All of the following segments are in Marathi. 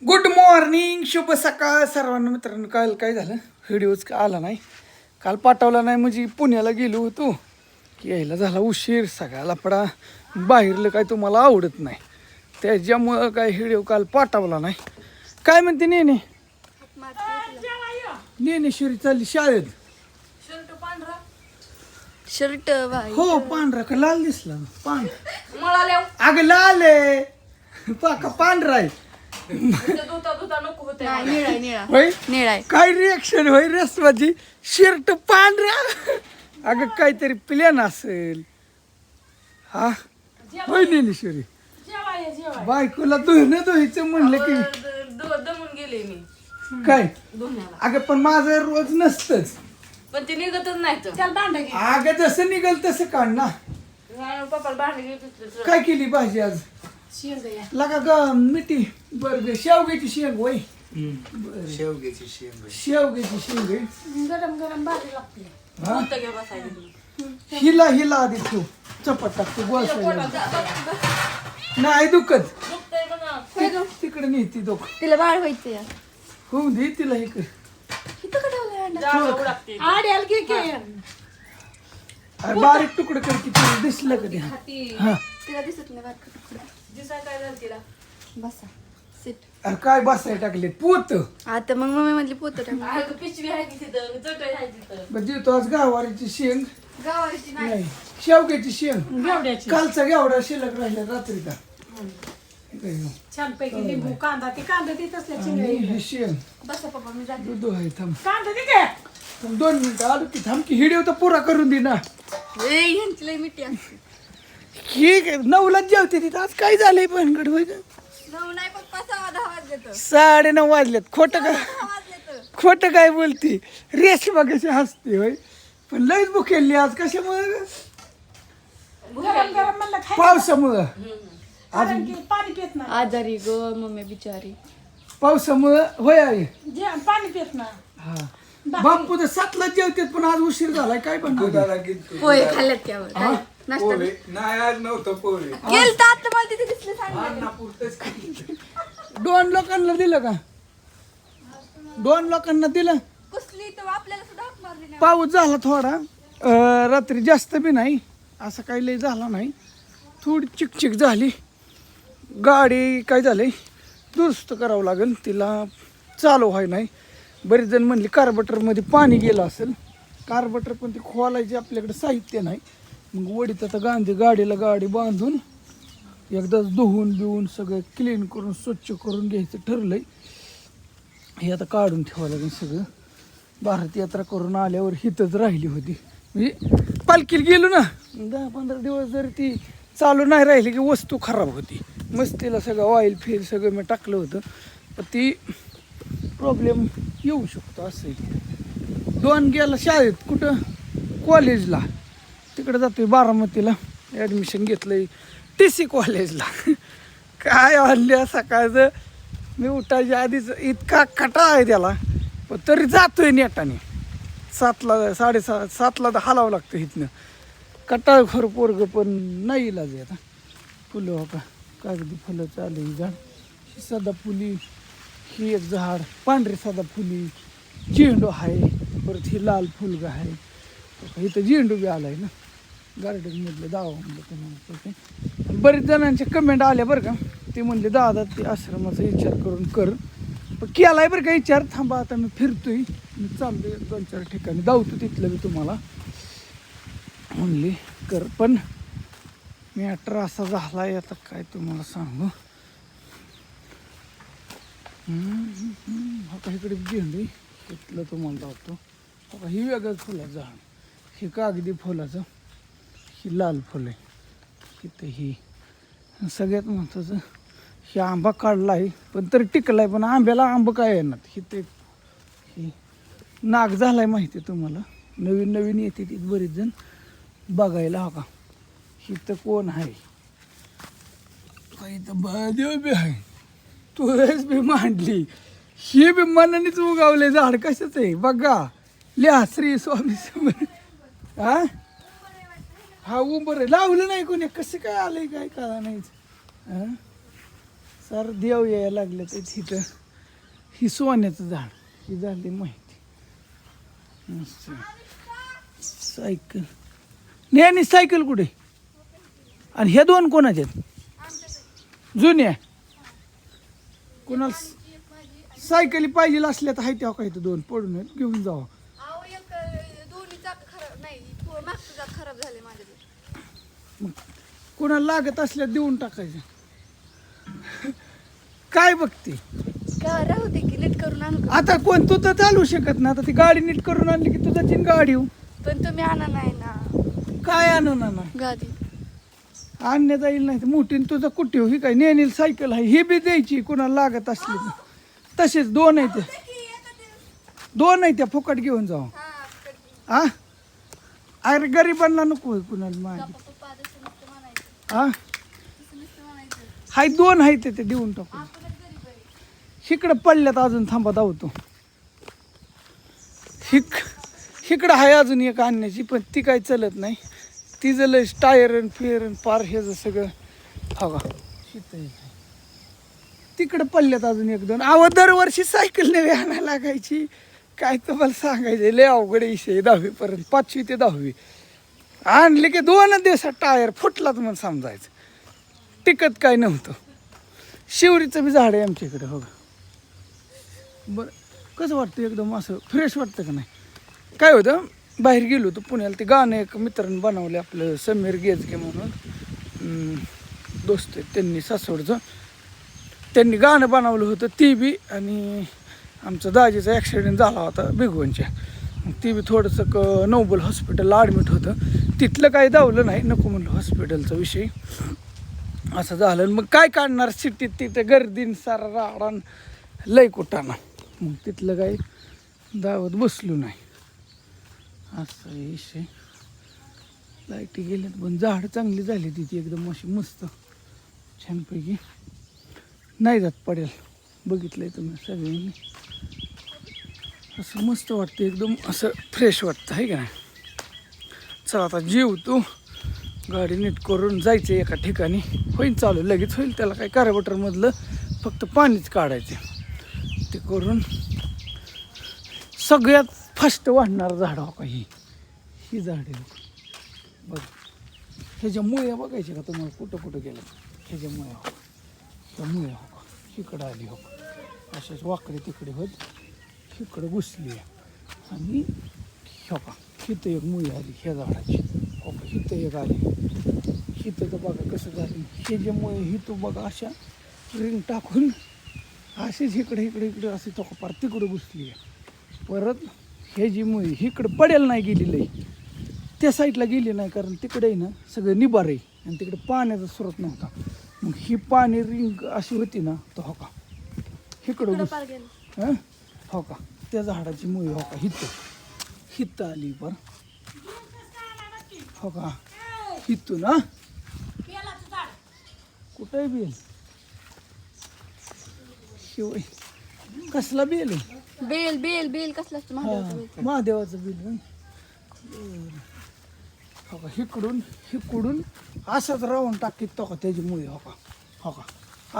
गुड मॉर्निंग, शुभ सकाळ सर्वांना. मित्रांनो, काल काय झालं, व्हिडिओच आला नाही. काल पाठवला नाही म्हणजे पुण्याला गेलो होतो की यायला झाला उशीर, सगळा लफडा. बाहेरलं काय तुम्हाला आवडत नाही, त्याच्यामुळं काय व्हिडिओ काल पाठवला नाही. काय म्हणते नेने? नेनेश्वरी चालली शाळेत. शर्ट हो, पांढरा का लाल दिसला? पांढरा. अगं लाल आहे, पाका पांढरा आहे. होय, निळा काय रिएक्शन होय रसवाची. शर्ट पांढरा, अगं काहीतरी प्लॅन असेल. हा होय ज्ञानेश्वरी, बायकोला धुणं धुवायचं म्हणलं की दमून गेले मी काय. धुण्याला, अगं पण माझं रोज नसतंच. पण ते निघतच नाही तर. अगं जसं निघल तसं काढ ना. पप्पाला भांडे घेतलं. काय केली भाजी आज? लगा ग मिठी बर शेवग्याची शेंग होय. शेवग्याची शेंग. शेवग्याची शेंग आहे. गरम गरम भाजी लागते. हा? घ्या बसायला. हिला आधी तू चपात टाकतो गोळ नाही दुखत. तिकडे नेती दोघ तिला बाळ व्हायचं होऊ दे तिला हे कर. आड्याला घे की. अरे बारीक तुकडं कर की तुला दिसलं कधी. हा तिला दिसत नाही बारकं तुकडं. दिसाय काय झालं तिला? बसा सिट. अरे काय बसाय टाकले पोत. आता मग मम्मी म्हटली पोत पिशवी आहे की तिथं, चटई आहे तिथं. म्हणजे तो आज गावारीची शेंग गावाची नाही. नाही शेवग्याची शेंग. घेवड्याची कालचा घेवडा शिल्लक राहिला रात्रीचा. छान पैकी लिंबू कांदा ती तसल्या चिंगळी. ही शेंग बसा पप्पा मी जाते. दूध आहे. थांब कांदा ती काय थांब 2 मिनिटं आलो की. थांब की हिडिओ तर पुरा करून दे ना. ह्यांची लई मिठी असते. ठीक आहे, 9लाच जेवते तिथं. आज काय झालंय पण होय का? नऊ नाही पप्पा 10:15 वाजले. 9:30 वाजलेत. खोटं काय, 10 वाजले. खोटं काय बोलती. रेशमा कशी हसते होय. पण लईच भुकेली आज. कशामुळे? गरम गरम म्हणलं खाय. पावसामुळं. कारण की पाणी पित नाही. आजारी ग मम्मी बिचारी. पावसामुळं होय आहे. पाणी पित ना. हा बापू तर 7लाच जेवतात पण आज उशीर झालाय. काय पण दुधाला गिनतो. पोहे खाल्ल्यात त्यावर नाश्ता पोहे नाही, आज नव्हतं पोहे. गेल तर आता मला तिथे दिसले सांगितलं. अन्नापुरतंच खाल्लं. 2 लोकांना दिलं का? 2 लोकांना दिलं. कुसली तर आपल्याला सुद्धा हाक मारली नाही. पाऊस झाला थोडा. रात्री जास्त बी नाही, असं काही लय झाला नाही. थोडी चिकचिक झाली. गाडी काय झाली दुरुस्त करावं लागेल, तिला चालू व्हाय नाही. बरेच जण म्हणले कार्बोरेटरमध्ये पाणी गेलं असेल. कार्बोरेटर पण ते खोलायचे आपल्याकडे साहित्य नाही. मग वडीत आता गाडी बांधून एकदाच धुवून बिवून सगळं क्लीन करून स्वच्छ करून घ्यायचं ठरलंय. हे आता काढून ठेवावं लागेल सगळं. भारत यात्रा करून आल्यावर हितच राहिली होती. म्हणजे पालखीला गेलो ना 10-15 दिवस जर ती चालू नाही राहिली की वस्तू खराब होती. मस्तीला सगळं ऑइल फेल सगळं मी टाकलं होतं, पण ती प्रॉब्लेम येऊ शकतो. असं 2 गेला शाळेत, कुठं कॉलेजला. तिकडे जातोय बारामतीला, ॲडमिशन घेतलंय TC कॉलेजला. काय आणल्या सकाळचं मी उठायच्या आधीच इतका कटा आहे त्याला, पण तरी जातोय नेटाने. 7ला तर हलावं लागतं इथनं. कटाळ खरं पोरग पण नाही इलाज आहे. आता फुलं हो का, कागदी फुलं चालू ही झाड. ही सदाफुली, ही एक झाड पांढरी सदाफुली, झेंडू आहे. परत ही लाल फुलगा आहे. इथं झेंडू बी आलाय ना गार्डनमधलं. दावा म्हणलं तुम्हाला. बरेच जणांच्या कमेंट आल्या बरं का. ते म्हणले दादा ते आश्रमाचा विचार करून कर. पण केलाय बरं का विचार. थांबा आता मी फिरतोय, मी चाललोय 2-4 ठिकाणी धावतो, तिथलं मी तुम्हाला म्हणली कर. पण मॅटर असा झालाय आता काय तुम्हाला सांगू. आता इकडे झेंडू तिथलं तुम्हाला धावतो. आता ही वेगळंच फुलाचं झाड, हे कागदी फुलाचं, ही लाल फुलं आहे. तिथं ही सगळ्यात महत्त्वाचं हे आंबा काढला आहे पण तरी टिकलाय. पण आंब्याला आंबा काय येणार. इथे ही नाग झालाय माहिती आहे तुम्हाला. नवीन येते ती बरेच जण बघायला. हो का, इथं कोण आहे? काही तर बदेव बी आहे, तुळस बी मांडली. ही बी मनानेच उगावले झाड. कशाच आहे बघा, लिहा श्री स्वामी समर्थ. हा उंबर आहे, लावलं नाही कोणी. कसं काय आलंय काय कळा नाही. सर देव यायला लागले ते तिथं. ही सोन्याचं झाड ही झाली माहिती. मस्त. सायकल नेहमी सायकल कुठे आणि हे दोन कोणाचे आहेत जुन्या कोणाला सायकली पाहिजे असल्या तर आहे तेव्हा काही तर दोन पडून आहेत घेऊन जावं. अहो एक दोन्ही चाक खराब नाही मागचं चाक खराब झाले माझे. मग कोणाला लागत असल्या देऊन टाकायचं. काय बघते का राहू दे की नीट करून आणू का? आता कोण तू तर चालू शकत ना. आता ती गाडी नीट करून आणली की तुझा चिन गाडी येऊ पण तुम्ही आणा नाही ना काय आणणार ना गादी. आणण्यात जाईल नाही तर मोठी तुझं कुठे हो ही काय नेनील सायकल आहे ही बी द्यायची कोणाला लागत असली तर. तसेच दोन आहे त्या फुकट घेऊन जाऊ. हा अरे गरिबांना नको होय कुणाला माझी. हा हाय दोन आहेत ते देऊन टाकू. इकडं पडल्यात अजून थांबा धावतो. इकडं आहे अजून एक आणण्याची पण ती काही चलत नाही. ती जर टायर फेर पार ह्याचं सगळं हवा तिकडं पडल्यात अजून एक दोन. अहो दरवर्षी सायकल नवी आणायला लागायची. काय तुम्हाला सांगायचं लय अवघड विषय 10वी पर्यंत 5वी ते 10वी आणले की 2 दिवसात टायर फुटला तर मला समजायचं. टिकत काय नव्हतं. शिवरीचं बी झाड आहे आमच्या इकडे हो. बरं कसं वाटतं एकदम असं फ्रेश वाटतं का नाही. काय होतं बाहेर गेलो होतो पुण्याला. ते गाणं एक मित्रांनी बनवलं आपलं समीर गेजगे म्हणून दोस्त आहेत त्यांनी सासवडचं. त्यांनी गाणं बनवलं होतं ती बी. आणि आमचा दाजीचा ॲक्सिडेंट झाला होता भिगवणच्या. ती बी थोडंसं नोबल हॉस्पिटलला ॲडमिट होतं. तिथलं काही दावलं नाही नको म्हणलं हॉस्पिटलचा विषय असं झालं. मग काय काढणार सिटीत तिथं गर्दीन सारा राडान लय कुटाना. मग तिथलं काही दावत बसलो नाही असं विषय. लाईटी गेल्यात पण झाडं चांगली झाली तिथे एकदम अशी मस्त छानपैकी. नाही जात पडेल बघितलंय तुम्ही सगळ्यांनी. असं मस्त वाटतं एकदम असं फ्रेश वाटतं आहे का नाही. चला आता जेवतो गाडी नीट करून जायचं एका ठिकाणी. होईल चालू लगेच होईल. त्याला काय कार्बोरेटरमधलं फक्त पाणीच काढायचं ते करून. सगळ्यात फास्ट वाढणार झाड हो का ही झाडे बघ. ह्याच्या मुळे बघायचे का तुम्हाला कुठं कुठं गेलं. ह्याच्या मुळे हो त्या मुळे हो का इकडं आली हो अशाच वाकडे तिकडे होत इकडं घुसली आहे. आणि हो का हिथं एक मुळी आली ह्या झाडाची हो का. हिथं एक आली हिथं तर बघा कसं झालं. ह्याच्यामुळे हिथं बघा अशा रिंग टाकून अशीच इकडे इकडे इकडे अशी तो पार तिकडं घुसली आहे. परत हे जी मुळी इकडं पडेल नाही गेलेलं आहे त्या साईडला गेली नाही कारण तिकडे ना सगळं निबार आहे आणि तिकडे पाण्याचा स्रोत नव्हता. मग ही पाणी रिंग अशी होती ना तर हो का इकडं हां हो का त्या झाडाची मुळी हो का हिथं आली पर हो का हिथून ना कुठंही बेल शिवाय कसला बेल आहे. बेल बेल बेल कसला असतं महादेवाचं बेल. महादेवाचं बिल हो का. हिकडून असंच राहून टाकीत तो का त्याची मुळी हो का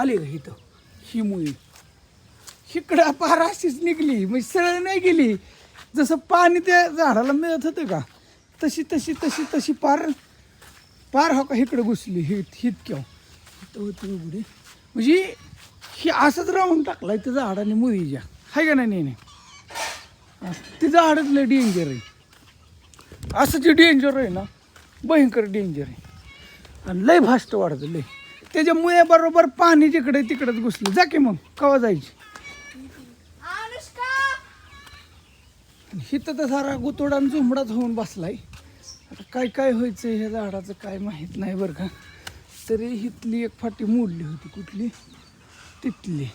आली का इथं ही मुळी इकडं पार अशीच निघली म्हणजे सरळ नाही गेली. जसं पाणी त्या झाडाला मिळत होतं का तशी तशी तशी तशी पार पार हो का इकडं घुसली हित केव्हा इथं होती उघडी म्हणजे ही असंच राहून टाकलाय त्या झाडाने मुळीच्या आहे का नाही. ती झाडच लय डेंजर आहे. असं जे डेंजर आहे ना भयंकर डेंजर आहे. आणि लय फास्ट वाढतं लय. त्याच्यामुळे बरोबर पाणी जिकडे तिकडंच घुसलं. जा की मग कवा जायची. हिथं तर सारा गुतोडा आणि झुंबडाच होऊन बसलाय. आता काय काय व्हायचं ह्या झाडाचं काय माहीत नाही बरं का. तरी हिथली एक फाटी मोडली होती कुठली तिथली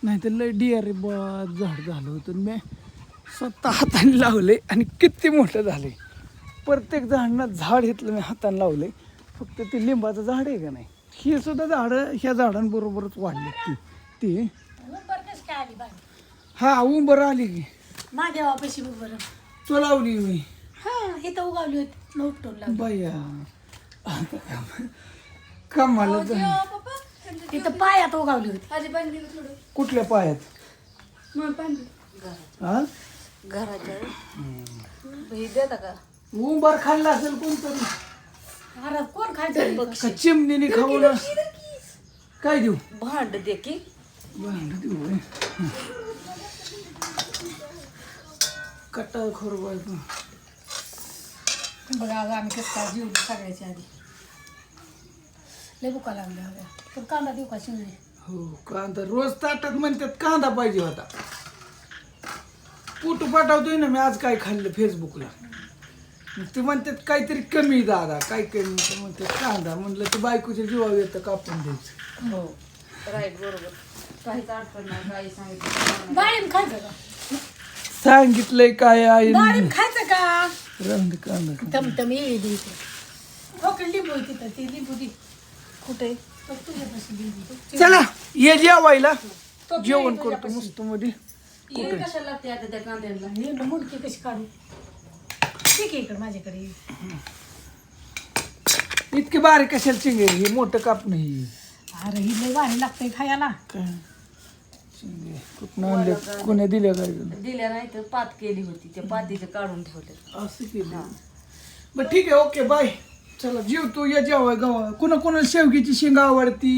नाही तर लय डिअर बाद झाड झालं होतं. मी स्वतः हाताने लावले आणि किती मोठं झाले. प्रत्येक झाडांना झाड घेतलं मी हाताने लावले. फक्त ते लिंबाचं झाड आहे का नाही ही सुद्धा झाडं ह्या झाडांबरोबरच वाढली ती हा उंबर आली की महादेवापाशी बरं तो लावली होई. हा हे तर उगावली होती उपटून लावली. बाया कमाल तिथं पायात उगावली होती. आधी पाणी दिलं थोडं. कुठल्या पायात मग पाणी दिलं. हा देता का उंबार खाल्ला असेल कोणतरी अरे कोण खायचं का चिमणीने खाऊ ना काय देऊ भांड दे की भांड देऊ होय. कट्टा खोर बायको बघा आज आम्ही कसं काय जीव सगळ्याच्या आधी लय भुका लागल्या हव्या पण कांदा देऊ का शिंगणे हो कांदा रोज ताटात म्हणतात कांदा पाहिजे होता फोटो पाठवतोय ना मी आज काय खाल्लं फेसबुकला ते म्हणतात काहीतरी कमी दादा काय कमी ते म्हणतात कांदा म्हणलं ते बायकोच्या जीवावर येतं कापून द्यायचं हो राईट बरोबर काहीच अडचण नाही काही सांगितलं डाळिंब खायचं का सांगितलंय काय आहे डाळिंब खायचं का रंग कांदा तमतम येईल इथे ओके लिंबू आहे तिथं ती लिंबू दे कुठे तो तुझ्यापाशी लिंबू चला ये जेवायला तो जेवण तुझ्या करतो पाशी. मस्त मध्ये ये कशाला लागते आता त्या कांद्याला हे न मुडकी कशी काढू ठीक आहे इकडे माझ्याकडे इतके बारीक कशाला चिंगे हे मोठं काप नाही अरे ही लय भारी लागतंय खायला काय चिंगे कुठनं आणले कोण्या दिल्या काय दिल्या नाही तर पात केली होती त्या पातीचं काढून ठेवलं असं केलं बरं ठीक आहे ओके बाय चला जेव तू या जेवाय गावा कुणा कोणाला शेवगीची शेंगा आवडती